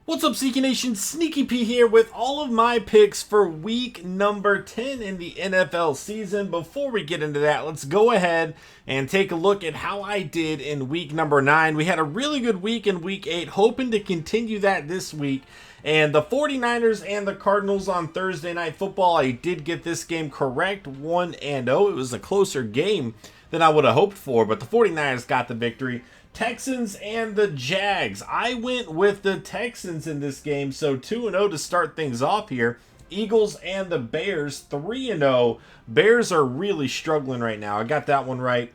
What's up, SnEaKyNation? Sneaky P here with all of my picks for week number 10 in the NFL season. Before we get into that, let's go ahead and take a look at how I did in week number 9. We had a really good week in week 8, hoping to continue that this week. And the 49ers and the Cardinals on Thursday Night Football, I did get this game correct, 1-0. It was a closer game than I would have hoped for, but the 49ers got the victory. Texans and the Jags. I went with the Texans in this game, so 2-0 to start things off here. Eagles and the Bears, 3-0. Bears are really struggling right now. I got that one right.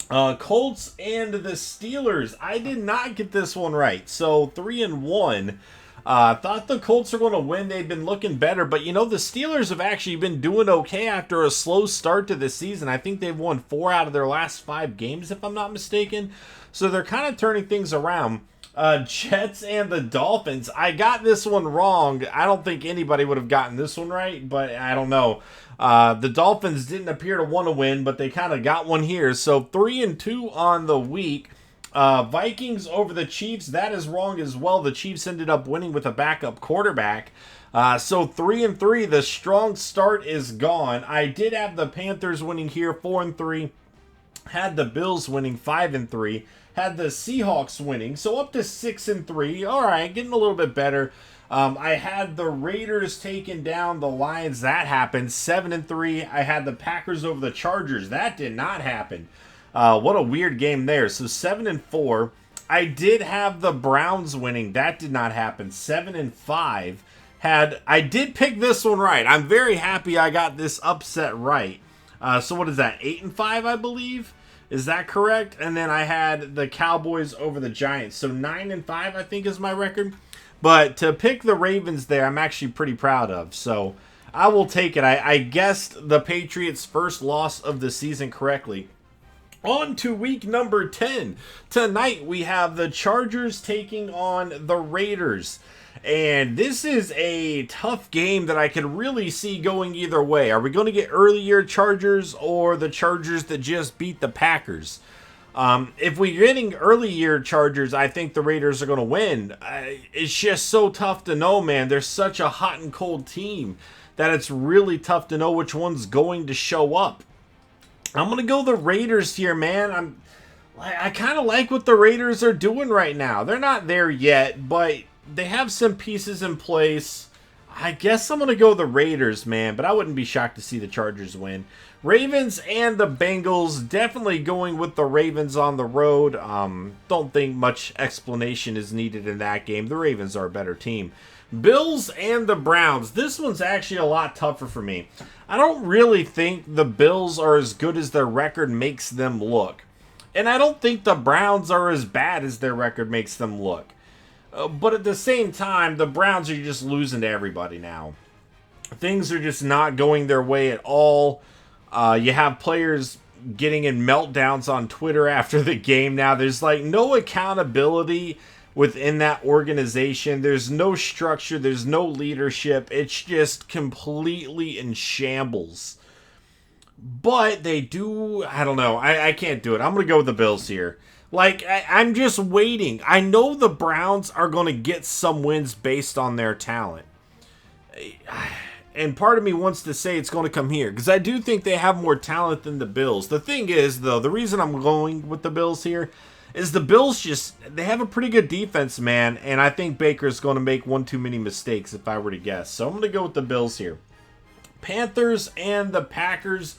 Colts and the Steelers. I did not get this one right, so 3-1. Thought the Colts are going to win. They've been looking better, but you know, the Steelers have actually been doing okay after a slow start to the season. I think they've won 4 out of their last 5 games, if I'm not mistaken. So they're kind of turning things around. Jets and the Dolphins. I got this one wrong. I don't think anybody would have gotten this one right, but I don't know. The Dolphins didn't appear to want to win, but they kind of got one here. So 3-2 on the week. Vikings over the Chiefs. That is wrong as well. The Chiefs ended up winning with a backup quarterback. So 3-3. The strong start is gone. I did have the Panthers winning here, 4-3. Had the Bills winning, 5-3. Had the Seahawks winning, so up to 6-3. All right, getting a little bit better. I had the Raiders taking down the Lions. That happened, 7-3. I had the Packers over the Chargers. That did not happen. What a weird game there. So 7-4. I did have the Browns winning. That did not happen. 7-5. I did pick this one right. I'm very happy I got this upset right. So what is that? 8-5, I believe. Is that correct? And then I had the Cowboys over the Giants. So 9-5, I think, is my record. But to pick the Ravens there, I'm actually pretty proud of. So I will take it. I guessed the Patriots' first loss of the season correctly. On to week number 10. Tonight we have the Chargers taking on the Raiders. And this is a tough game that I could really see going either way. Are we going to get earlier Chargers or the Chargers that just beat the Packers? If we're getting early year Chargers, I think the Raiders are going to win. It's just so tough to know, man. They're such a hot and cold team that it's really tough to know which one's going to show up. I'm going to go the Raiders here, man. I kind of like what the Raiders are doing right now. They're not there yet, but they have some pieces in place. I guess I'm going to go the Raiders, man, but I wouldn't be shocked to see the Chargers win. Ravens and the Bengals, definitely going with the Ravens on the road. Don't think much explanation is needed in that game. The Ravens are a better team. Bills and the Browns. This one's actually a lot tougher for me. I don't really think the Bills are as good as their record makes them look. And I don't think the Browns are as bad as their record makes them look. But at the same time, the Browns are just losing to everybody now. Things are just not going their way at all. You have players getting in meltdowns on Twitter after the game now. There's like no accountability within that organization. There's no structure. There's no leadership. It's just completely in shambles. But they do, I don't know. I can't do it. I'm going to go with the Bills here. Like, I'm just waiting. I know the Browns are going to get some wins based on their talent. And part of me wants to say it's going to come here, because I do think they have more talent than the Bills. The thing is, though, the reason I'm going with the Bills here is the Bills they have a pretty good defense, man. And I think Baker's going to make one too many mistakes if I were to guess. So I'm going to go with the Bills here. Panthers and the Packers.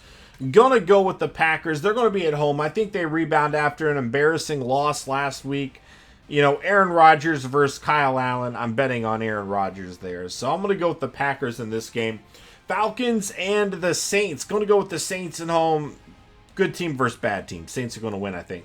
Gonna go with the Packers. They're going to be at home. I think they rebound after an embarrassing loss last week. You know, Aaron Rodgers versus Kyle Allen. I'm betting on Aaron Rodgers there. So I'm going to go with the Packers in this game. Falcons and the Saints. Going to go with the Saints at home. Good team versus bad team. Saints are going to win, I think.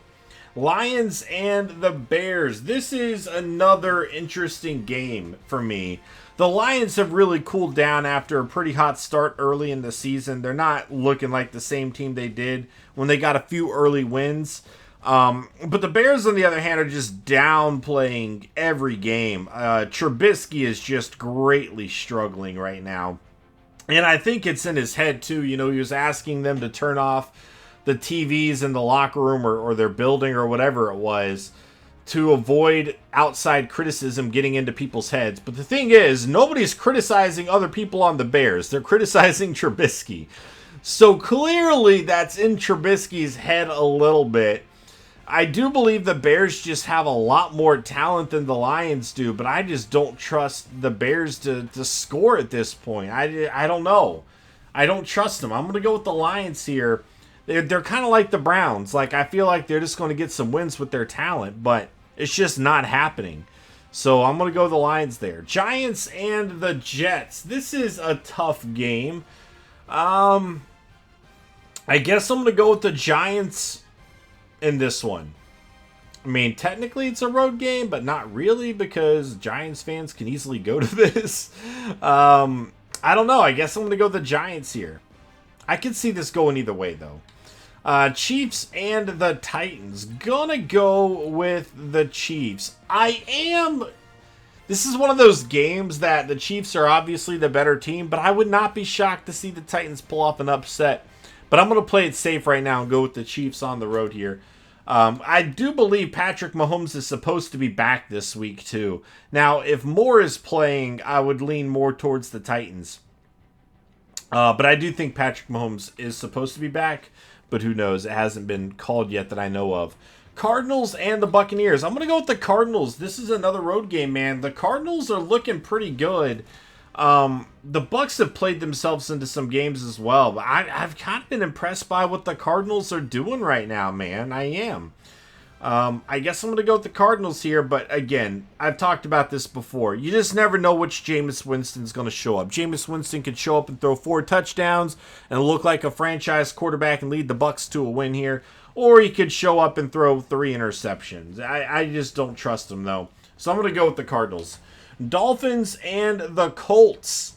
Lions and the Bears. This is another interesting game for me. The Lions have really cooled down after a pretty hot start early in the season. They're not looking like the same team they did when they got a few early wins. But the Bears, on the other hand, are just downplaying every game. Trubisky is just greatly struggling right now. And I think it's in his head, too. You know, he was asking them to turn off the TVs in the locker room or their building or whatever it was to avoid outside criticism getting into people's heads. But the thing is, nobody's criticizing other people on the Bears. They're criticizing Trubisky. So clearly that's in Trubisky's head a little bit. I do believe the Bears just have a lot more talent than the Lions do, but I just don't trust the Bears to score at this point. I don't know. I don't trust them. I'm going to go with the Lions here. They're kind of like the Browns. Like, I feel like they're just going to get some wins with their talent, but it's just not happening. So I'm going to go with the Lions there. Giants and the Jets. This is a tough game. I guess I'm going to go with the Giants in this one. I mean, technically it's a road game, but not really, because Giants fans can easily go to this. I don't know. I guess I'm going to go with the Giants here. I could see this going either way, though. Chiefs and the Titans. Gonna go with the Chiefs. This is one of those games that the Chiefs are obviously the better team, but I would not be shocked to see the Titans pull off an upset. But I'm going to play it safe right now and go with the Chiefs on the road here. I do believe Patrick Mahomes is supposed to be back this week, too. Now, if Moore is playing, I would lean more towards the Titans. But I do think Patrick Mahomes is supposed to be back. But who knows? It hasn't been called yet that I know of. Cardinals and the Buccaneers. I'm going to go with the Cardinals. This is another road game, man. The Cardinals are looking pretty good. The Bucs have played themselves into some games as well. But I've kind of been impressed by what the Cardinals are doing right now, man. I am. I guess I'm going to go with the Cardinals here, but again, I've talked about this before. You just never know which Jameis Winston's going to show up. Jameis Winston could show up and throw 4 touchdowns and look like a franchise quarterback and lead the Bucs to a win here, or he could show up and throw 3 interceptions. I just don't trust him, though. So I'm going to go with the Cardinals. Dolphins and the Colts.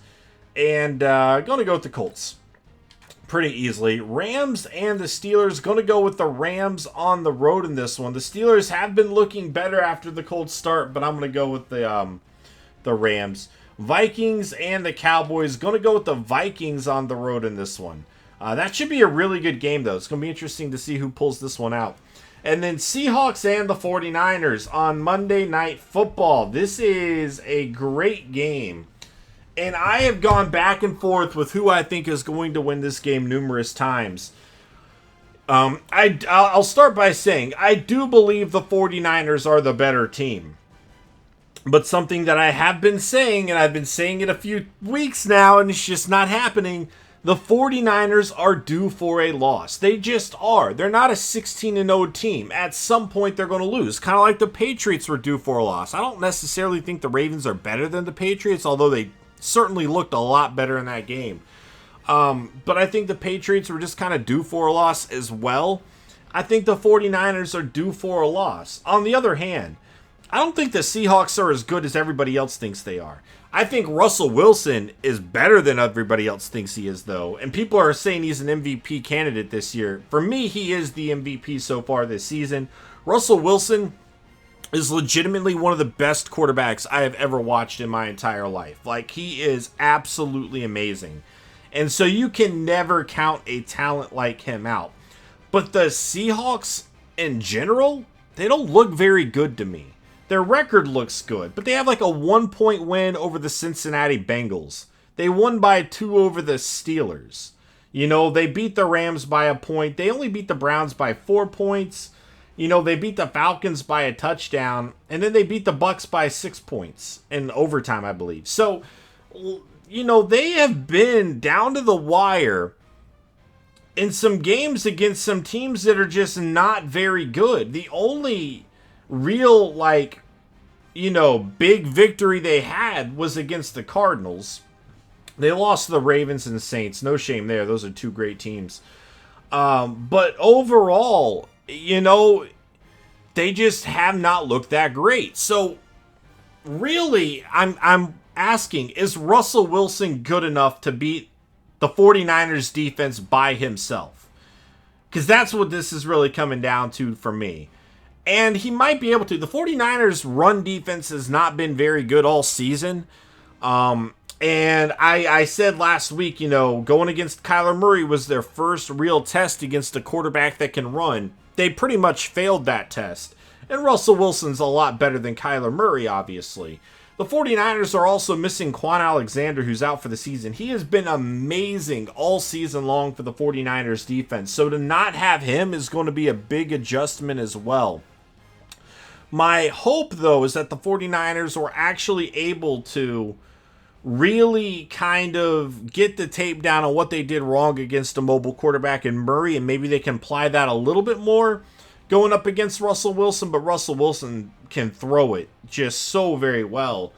And going to go with the Colts pretty easily. Rams and the Steelers. Going to go with the Rams on the road in this one. The Steelers have been looking better after the cold start, but I'm going to go with the Rams. Vikings and the Cowboys. Going to go with the Vikings on the road in this one. That should be a really good game, though. It's going to be interesting to see who pulls this one out. And then Seahawks and the 49ers on Monday Night Football. This is a great game. And I have gone back and forth with who I think is going to win this game numerous times. I'll start by saying I do believe the 49ers are the better team. But something that I have been saying, and I've been saying it a few weeks now, and it's just not happening, the 49ers are due for a loss. They just are. They're not a 16-0 team. At some point, they're going to lose. Kind of like the Patriots were due for a loss. I don't necessarily think the Ravens are better than the Patriots, although they certainly looked a lot better in that game. But I think the Patriots were just kind of due for a loss as well. I think the 49ers are due for a loss. On the other hand, I don't think the Seahawks are as good as everybody else thinks they are. I think Russell Wilson is better than everybody else thinks he is, though. And people are saying he's an MVP candidate this year. For me, he is the MVP so far this season. Russell Wilson is legitimately one of the best quarterbacks I have ever watched in my entire life. Like, he is absolutely amazing. And so you can never count a talent like him out. But the Seahawks, in general, they don't look very good to me. Their record looks good, but they have like a 1-point win over the Cincinnati Bengals. They won by 2 over the Steelers. You know, they beat the Rams by a point. They only beat the Browns by 4 points. You know, they beat the Falcons by a touchdown, and then they beat the Bucs by 6 points in overtime, I believe. So, you know, they have been down to the wire in some games against some teams that are just not very good. The only real, like, you know, big victory they had was against the Cardinals. They lost to the Ravens and the Saints. No shame there. Those are 2 great teams. But overall, you know, they just have not looked that great. So, really, I'm asking, is Russell Wilson good enough to beat the 49ers defense by himself? Because that's what this is really coming down to for me. And he might be able to. The 49ers run defense has not been very good all season. And I said last week, you know, going against Kyler Murray was their first real test against a quarterback that can run. They pretty much failed that test. And Russell Wilson's a lot better than Kyler Murray, obviously. The 49ers are also missing Quan Alexander, who's out for the season. He has been amazing all season long for the 49ers defense. So to not have him is going to be a big adjustment as well. My hope, though, is that the 49ers were actually able to really kind of get the tape down on what they did wrong against a mobile quarterback in Murray, and maybe they can apply that a little bit more going up against Russell Wilson, but Russell Wilson can throw it just so very well.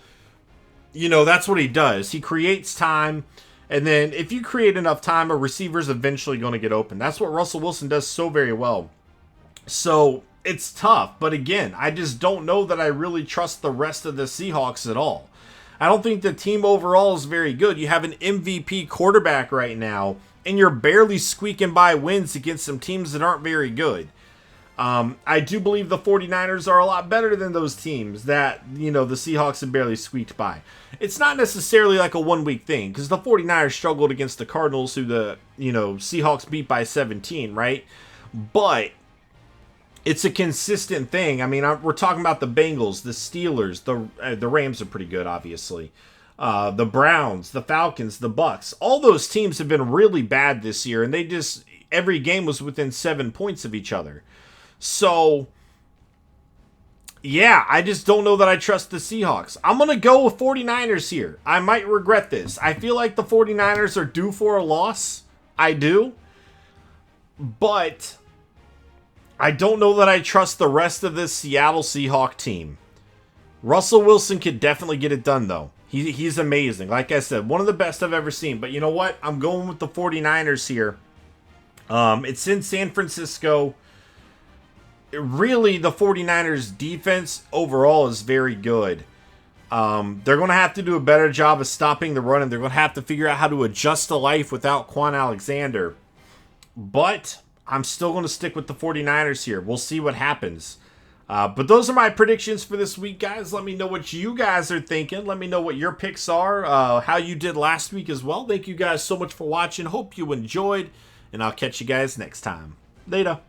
You know, that's what he does. He creates time, and then if you create enough time, a receiver's eventually going to get open. That's what Russell Wilson does so very well. So it's tough, but again, I just don't know that I really trust the rest of the Seahawks at all. I don't think the team overall is very good. You have an MVP quarterback right now, and you're barely squeaking by wins against some teams that aren't very good. I do believe the 49ers are a lot better than those teams that, the Seahawks have barely squeaked by. It's not necessarily like a one-week thing, because the 49ers struggled against the Cardinals, who the, Seahawks beat by 17, right? But it's a consistent thing. I mean, we're talking about the Bengals, the Steelers, the Rams are pretty good, obviously. The Browns, the Falcons, the Bucs. All those teams have been really bad this year, and every game was within 7 points of each other. So, yeah, I just don't know that I trust the Seahawks. I'm going to go with 49ers here. I might regret this. I feel like the 49ers are due for a loss. I do. But I don't know that I trust the rest of this Seattle Seahawks team. Russell Wilson could definitely get it done, though. He's amazing. Like I said, one of the best I've ever seen. But you know what? I'm going with the 49ers here. It's in San Francisco. Really, the 49ers defense overall is very good. They're going to have to do a better job of stopping the run, and they're going to have to figure out how to adjust to life without Quan Alexander. But I'm still going to stick with the 49ers here. We'll see what happens. But those are my predictions for this week, guys. Let me know what you guys are thinking. Let me know what your picks are, how you did last week as well. Thank you guys so much for watching. Hope you enjoyed, and I'll catch you guys next time. Later.